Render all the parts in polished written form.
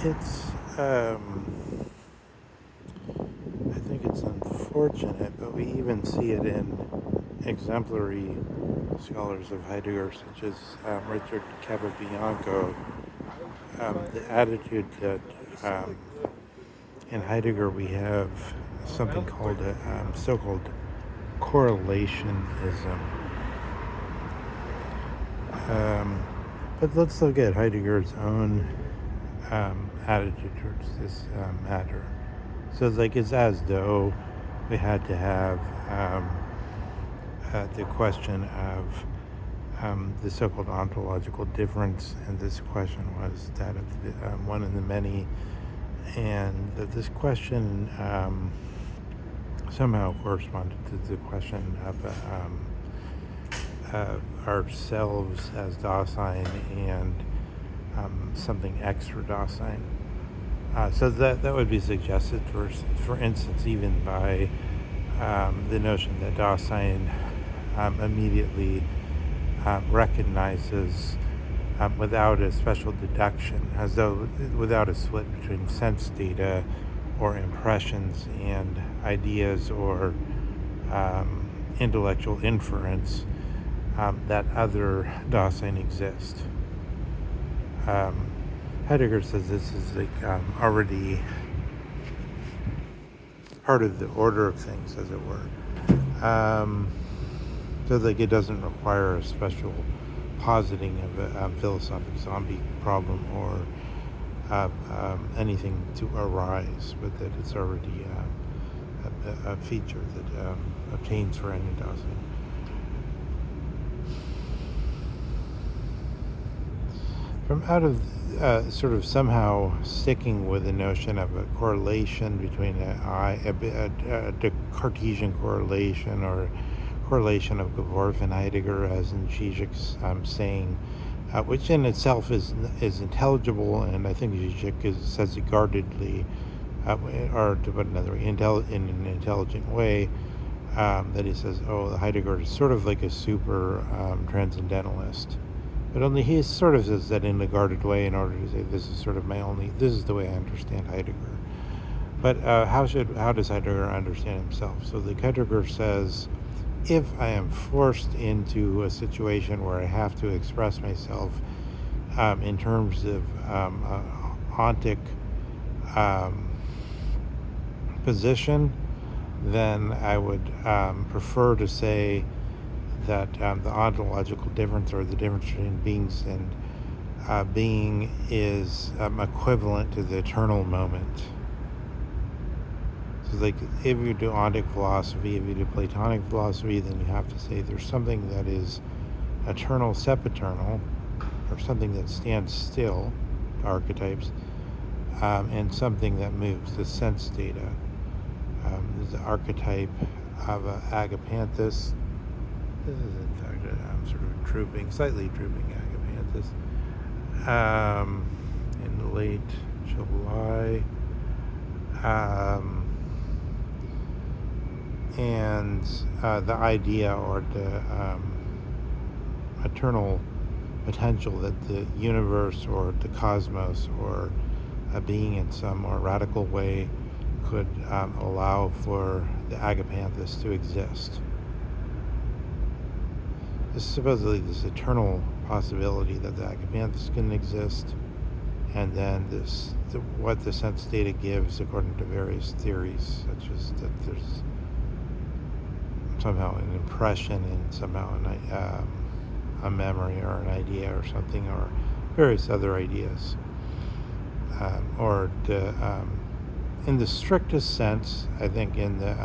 It's, I think it's unfortunate, but we even see it in exemplary scholars of Heidegger, such as Richard Capobianco. The attitude that in Heidegger we have something called a so-called correlationism. Um, but let's look at Heidegger's own attitude towards this matter. So it's as though we had to have the question of the so-called ontological difference, and this question was that of the, one of the many, and that this question somehow corresponded to the question of ourselves as Dasein and something extra Dasein. So that would be suggested, for instance, even by the notion that Dasein immediately recognizes without a special deduction, as though without a split between sense data or impressions and ideas or intellectual inference, that other Dasein exist. Heidegger says this is already part of the order of things, as it were. So it doesn't require a special positing of a philosophic zombie problem or anything to arise, but that it's already a feature that obtains for any Dasein. From out of sort of somehow sticking with the notion of a correlation between a Cartesian correlation or correlation of Gevorf and Heidegger, as in Zizek's saying, which in itself is intelligible, and I think Zizek says it guardedly, or to put it another way, in an intelligent way, that he says, oh, Heidegger is sort of like a super transcendentalist. But only he sort of says that in a guarded way in order to say this is the way I understand Heidegger. But how does Heidegger understand himself? So the Heidegger says, if I am forced into a situation where I have to express myself in terms of ontic position, then I would prefer to say that the ontological difference, or the difference between beings and being, is equivalent to the eternal moment. So if you do ontic philosophy, if you do Platonic philosophy, then you have to say there's something that is eternal, sempiternal, or something that stands still, archetypes, and something that moves, the sense data. There's the archetype of agapanthus. This is in fact sort of slightly drooping agapanthus in late July. And the idea, or the eternal potential that the universe or the cosmos or a being in some more radical way could allow for the agapanthus to exist. This is supposedly this eternal possibility that the agapanthus can exist, and then what the sense data gives according to various theories, such as that there's somehow an impression and somehow a memory or an idea or something, or various other ideas, or in the strictest sense, I think in the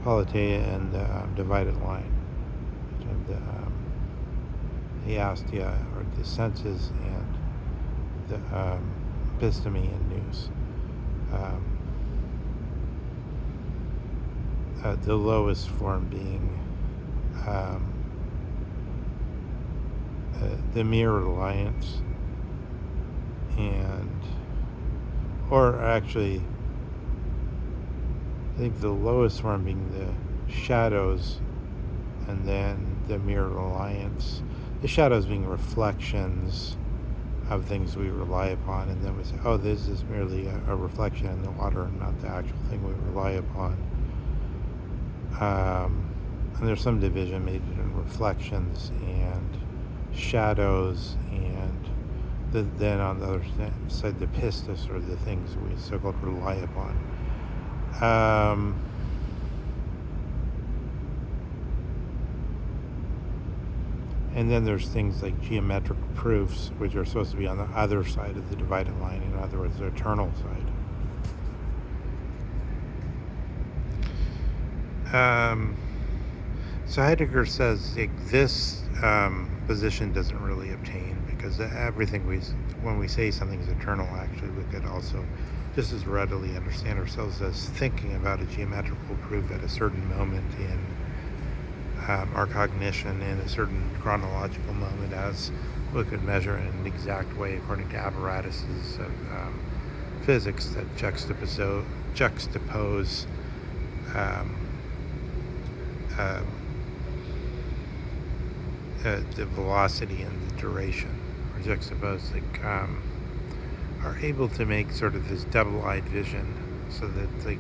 politeia and the divided line, the aesthesia, or the senses, and the episteme and nous. The lowest form being the mere alliance, or actually, I think the lowest form being the shadows, and then the mere alliance. The shadows being reflections of things we rely upon, and then we say, oh, this is merely a reflection in the water and not the actual thing we rely upon. And there's some division made in reflections and shadows, and then on the other side, the pistis, or the things we so-called rely upon. And then there's things like geometric proofs, which are supposed to be on the other side of the divided line, in other words, the eternal side. So Heidegger says this position doesn't really obtain, because everything when we say something's eternal, actually we could also just as readily understand ourselves as thinking about a geometrical proof at a certain moment in our cognition, in a certain chronological moment, as we could measure in an exact way according to apparatuses of physics that juxtapose the velocity and the duration, or juxtapose, are able to make sort of this double-eyed vision, so that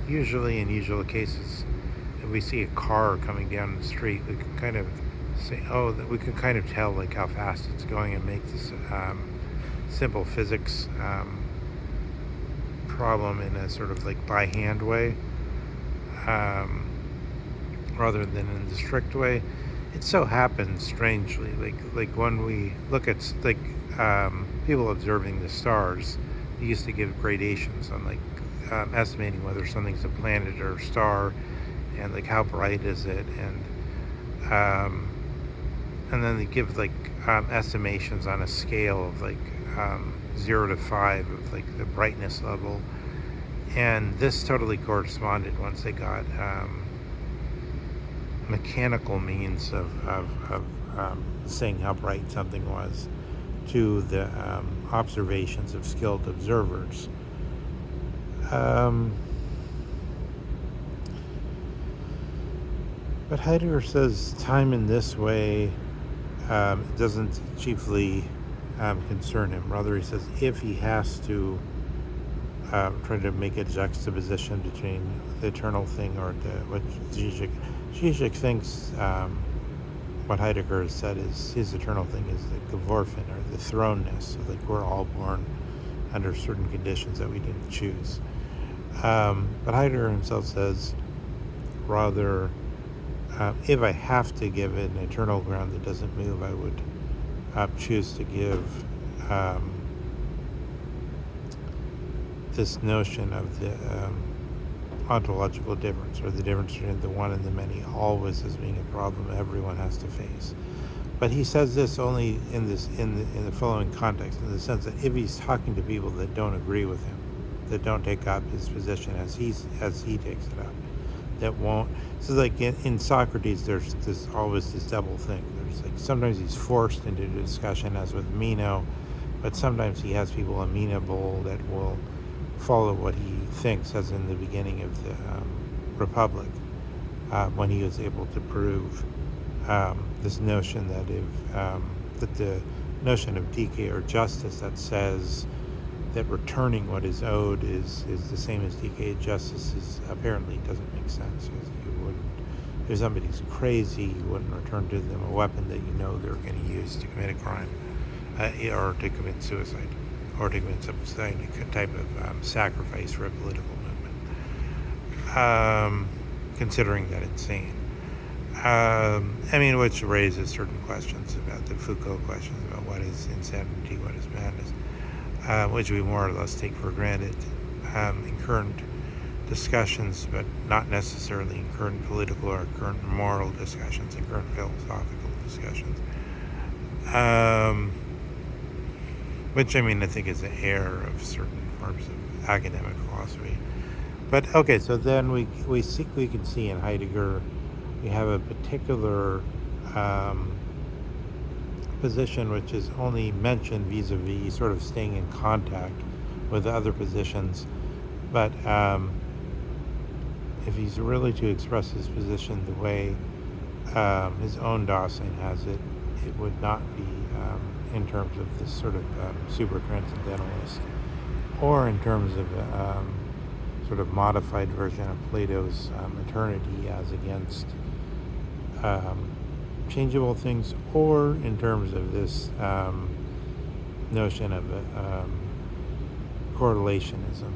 usually in usual cases, if we see a car coming down the street, we can kind of say, that we can kind of tell how fast it's going, and make this simple physics problem in a sort of by hand way, rather than in the strict way. It so happens strangely, when we look at people observing the stars, they used to give gradations on estimating whether something's a planet or a star, and how bright is it, and then they give estimations on a scale of 0 to 5 of the brightness level, and this totally corresponded once they got mechanical means of saying how bright something was to the observations of skilled observers. But Heidegger says time in this way doesn't chiefly concern him. Rather, he says if he has to try to make a juxtaposition between the eternal thing, or what Zizek thinks, what Heidegger has said is his eternal thing is the Geworfen, or the thrownness. So we're all born under certain conditions that we didn't choose. But Heidegger himself says, rather, if I have to give it an eternal ground that doesn't move, I would choose to give this notion of the ontological difference, or the difference between the one and the many, always as being a problem everyone has to face. But he says this only in the following context, in the sense that if he's talking to people that don't agree with him, that don't take up his position as he takes it up, that won't. So in Socrates, there's always this double thing. There's sometimes he's forced into a discussion, as with Meno, but sometimes he has people amenable that will follow what he thinks, as in the beginning of the Republic, when he was able to prove this notion that the notion of decay or justice that says that returning what is owed is the same as decay. Justice apparently doesn't make sense. You wouldn't, if somebody's crazy, you wouldn't return to them a weapon that you know they're going to use to commit a crime, or to commit suicide, or to commit some type of sacrifice for a political movement, considering that insane. Which raises certain questions about the Foucault questions about what is insanity, what is madness, which we more or less take for granted in current discussions, but not necessarily in current political or current moral discussions, in current philosophical discussions. Which I think is an error of certain forms of academic philosophy. But okay, so then we can see in Heidegger, we have a particular position which is only mentioned vis-a-vis sort of staying in contact with other positions. But if he's really to express his position the way his own Dasein has it, it would not be in terms of this sort of super transcendentalist, or in terms of sort of modified version of Plato's eternity as against changeable things, or in terms of this notion of correlationism.